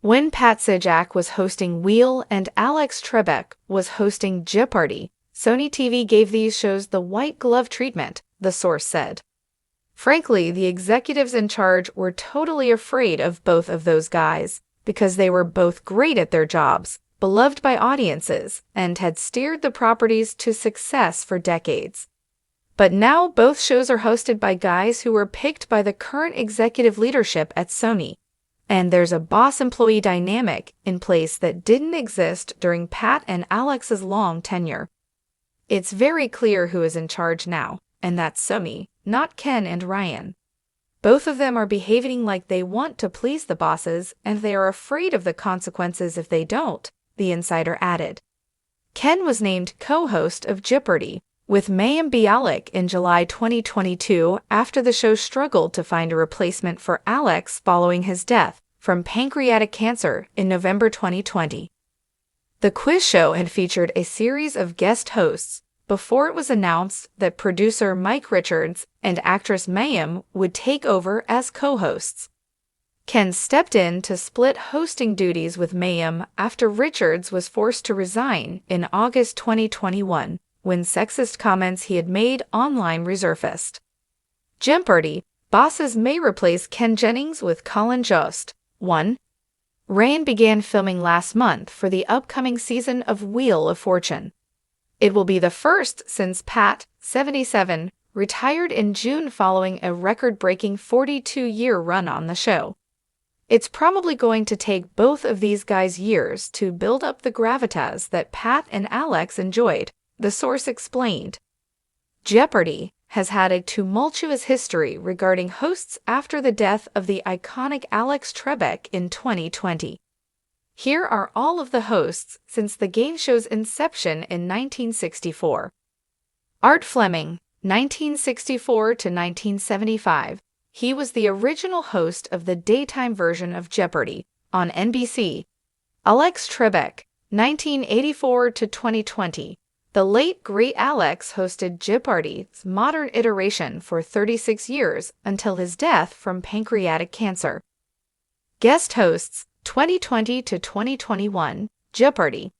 When Pat Sajak was hosting Wheel and Alex Trebek was hosting Jeopardy, Sony TV gave these shows the white glove treatment, the source said. Frankly, the executives in charge were totally afraid of both of those guys because they were both great at their jobs, beloved by audiences, and had steered the properties to success for decades. But now both shows are hosted by guys who were picked by the current executive leadership at Sony. And there's a boss-employee dynamic in place that didn't exist during Pat and Alex's long tenure. It's very clear who is in charge now, and that's Sony, not Ken and Ryan. Both of them are behaving like they want to please the bosses, and they are afraid of the consequences if they don't, the insider added. Ken was named co-host of Jeopardy with mayim Bialik in July 2022 after the show struggled to find a replacement for Alex following his death from pancreatic cancer in November 2020. The quiz show had featured a series of guest hosts before it was announced that producer Mike Richards and actress Mayim would take over as co-hosts. Ken stepped in to split hosting duties with Mayim after Richards was forced to resign in August 2021 when sexist comments he had made online resurfaced. Jeopardy bosses may replace Ken Jennings with Colin Jost. 1. Ryan began filming last month for the upcoming season of Wheel of Fortune. It will be the first since Pat, 77, retired in June following a record-breaking 42-year run on the show. It's probably going to take both of these guys years to build up the gravitas that Pat and Alex enjoyed, the source explained. Jeopardy has had a tumultuous history regarding hosts after the death of the iconic Alex Trebek in 2020. Here are all of the hosts since the game show's inception in 1964. Art Fleming, 1964 to 1975. He was the original host of the daytime version of Jeopardy on NBC. Alex Trebek, 1984 to 2020. The late great Alex hosted Jeopardy's modern iteration for 36 years until his death from pancreatic cancer. Guest hosts, 2020 to 2021, Jeopardy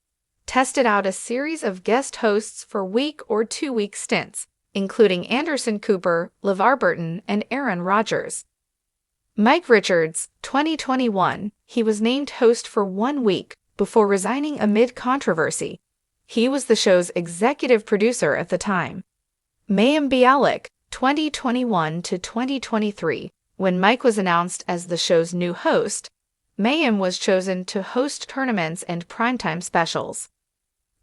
tested out a series of guest hosts for week or 2-week stints, including Anderson Cooper, LeVar Burton, and Aaron Rodgers. Mike Richards, 2021, he was named host for 1 week before resigning amid controversy. He was the show's executive producer at the time. Mayim Bialik, 2021 to 2023, when Mike was announced as the show's new host, Mayim was chosen to host tournaments and primetime specials.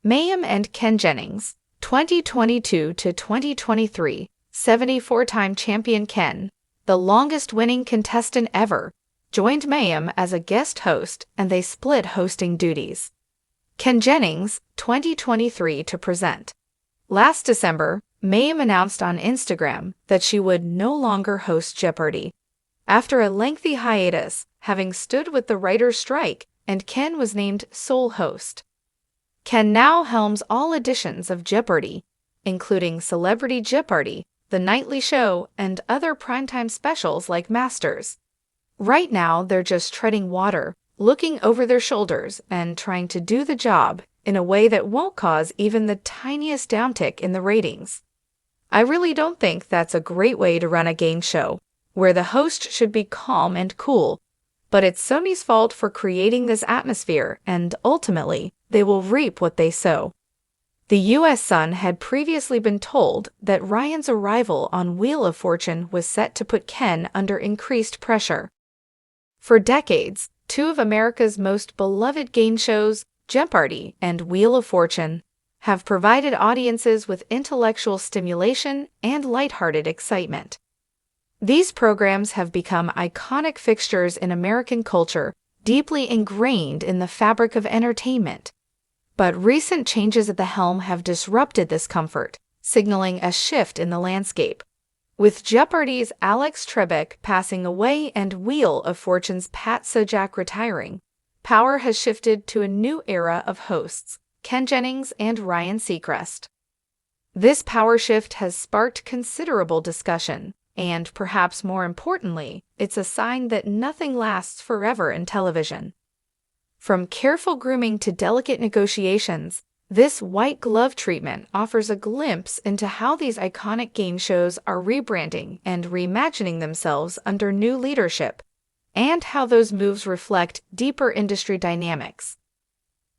Mayim and Ken Jennings, 2022 to 2023, 74-time champion Ken, the longest-winning contestant ever, joined Mayim as a guest host and they split hosting duties. Ken Jennings, 2023 to present. Last December, Mayim announced on Instagram that she would no longer host Jeopardy. After a lengthy hiatus, having stood with the writer's strike, and Ken was named sole host. Ken now helms all editions of Jeopardy, including Celebrity Jeopardy, The Nightly Show, and other primetime specials like Masters. Right now, they're just treading water, looking over their shoulders and trying to do the job in a way that won't cause even the tiniest downtick in the ratings. I really don't think that's a great way to run a game show, where the host should be calm and cool, but it's Sony's fault for creating this atmosphere, and ultimately, they will reap what they sow. The U.S. Sun had previously been told that Ryan's arrival on Wheel of Fortune was set to put Ken under increased pressure. For decades, 2 of America's most beloved game shows, Jeopardy and Wheel of Fortune, have provided audiences with intellectual stimulation and lighthearted excitement. These programs have become iconic fixtures in American culture, deeply ingrained in the fabric of entertainment. But recent changes at the helm have disrupted this comfort, signaling a shift in the landscape. With Jeopardy's Alex Trebek passing away and Wheel of Fortune's Pat Sajak retiring, power has shifted to a new era of hosts, Ken Jennings and Ryan Seacrest. This power shift has sparked considerable discussion, and perhaps more importantly, it's a sign that nothing lasts forever in television. From careful grooming to delicate negotiations, this white glove treatment offers a glimpse into how these iconic game shows are rebranding and reimagining themselves under new leadership, and how those moves reflect deeper industry dynamics.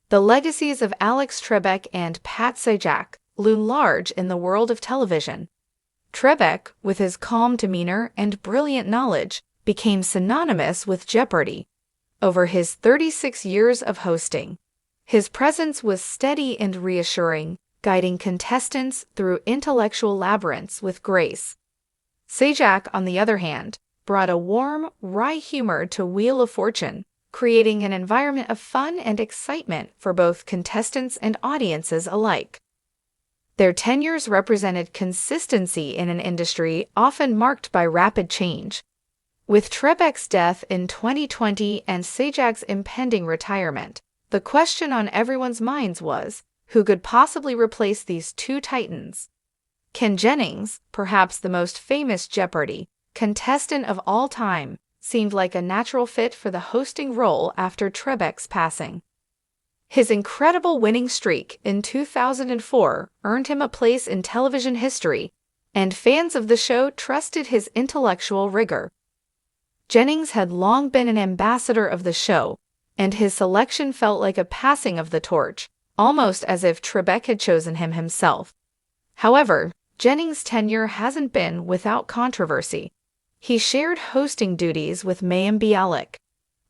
The legacies of Alex Trebek and Pat Sajak loom large in the world of television. Trebek, with his calm demeanor and brilliant knowledge, became synonymous with Jeopardy. Over his 36 years of hosting, his presence was steady and reassuring, guiding contestants through intellectual labyrinths with grace. Sajak, on the other hand, brought a warm, wry humor to Wheel of Fortune, creating an environment of fun and excitement for both contestants and audiences alike. Their tenures represented consistency in an industry often marked by rapid change. With Trebek's death in 2020 and Sajak's impending retirement, the question on everyone's minds was, who could possibly replace these two titans? Ken Jennings, perhaps the most famous Jeopardy! Contestant of all time, seemed like a natural fit for the hosting role after Trebek's passing. His incredible winning streak in 2004 earned him a place in television history, and fans of the show trusted his intellectual rigor. Jennings had long been an ambassador of the show, and his selection felt like a passing of the torch, almost as if Trebek had chosen him himself. However, Jennings' tenure hasn't been without controversy. He shared hosting duties with Mayim Bialik,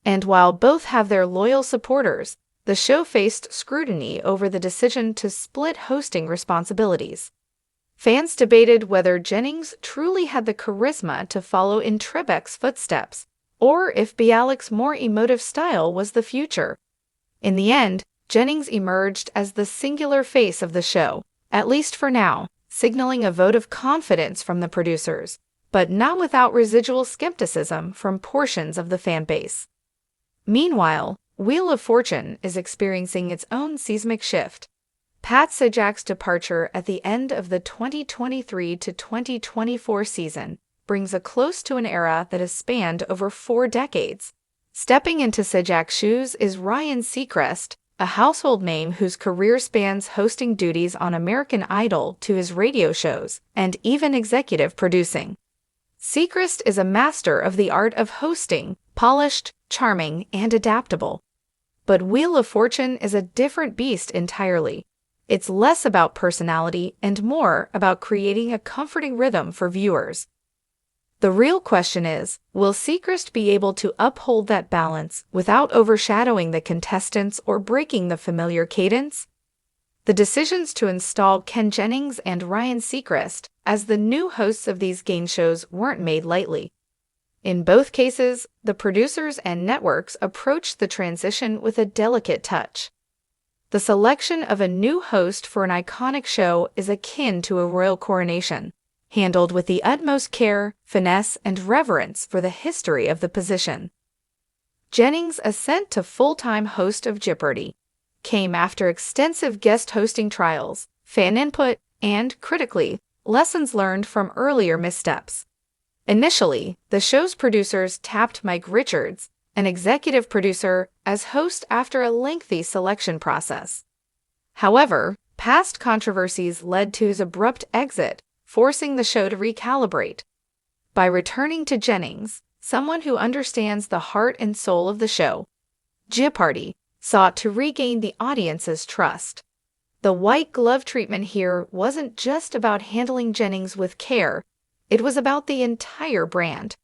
and while both have their loyal supporters, the show faced scrutiny over the decision to split hosting responsibilities. Fans debated whether Jennings truly had the charisma to follow in Trebek's footsteps, or if Bialik's more emotive style was the future. In the end, Jennings emerged as the singular face of the show, at least for now, signaling a vote of confidence from the producers, but not without residual skepticism from portions of the fan base. Meanwhile, Wheel of Fortune is experiencing its own seismic shift. Pat Sajak's departure at the end of the 2023 to 2024 season brings a close to an era that has spanned over 4 decades. Stepping into Sajak's shoes is Ryan Seacrest, a household name whose career spans hosting duties on American Idol to his radio shows and even executive producing. Seacrest is a master of the art of hosting, polished, charming, and adaptable. But Wheel of Fortune is a different beast entirely. It's less about personality and more about creating a comforting rhythm for viewers. The real question is, will Seacrest be able to uphold that balance without overshadowing the contestants or breaking the familiar cadence? The decisions to install Ken Jennings and Ryan Seacrest as the new hosts of these game shows weren't made lightly. In both cases, the producers and networks approached the transition with a delicate touch. The selection of a new host for an iconic show is akin to a royal coronation, handled with the utmost care, finesse, and reverence for the history of the position. Jennings' ascent to full-time host of Jeopardy! Came after extensive guest hosting trials, fan input, and, critically, lessons learned from earlier missteps. Initially, the show's producers tapped Mike Richards, an executive producer, as host after a lengthy selection process. However, past controversies led to his abrupt exit, forcing the show to recalibrate. By returning to Jennings, someone who understands the heart and soul of the show, Jeopardy! Sought to regain the audience's trust. The white glove treatment here wasn't just about handling Jennings with care, it was about the entire brand.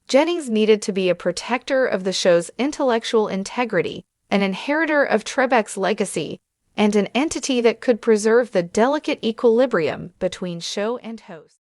Jennings needed to be a protector of the show's intellectual integrity, an inheritor of Trebek's legacy, and an entity that could preserve the delicate equilibrium between show and host.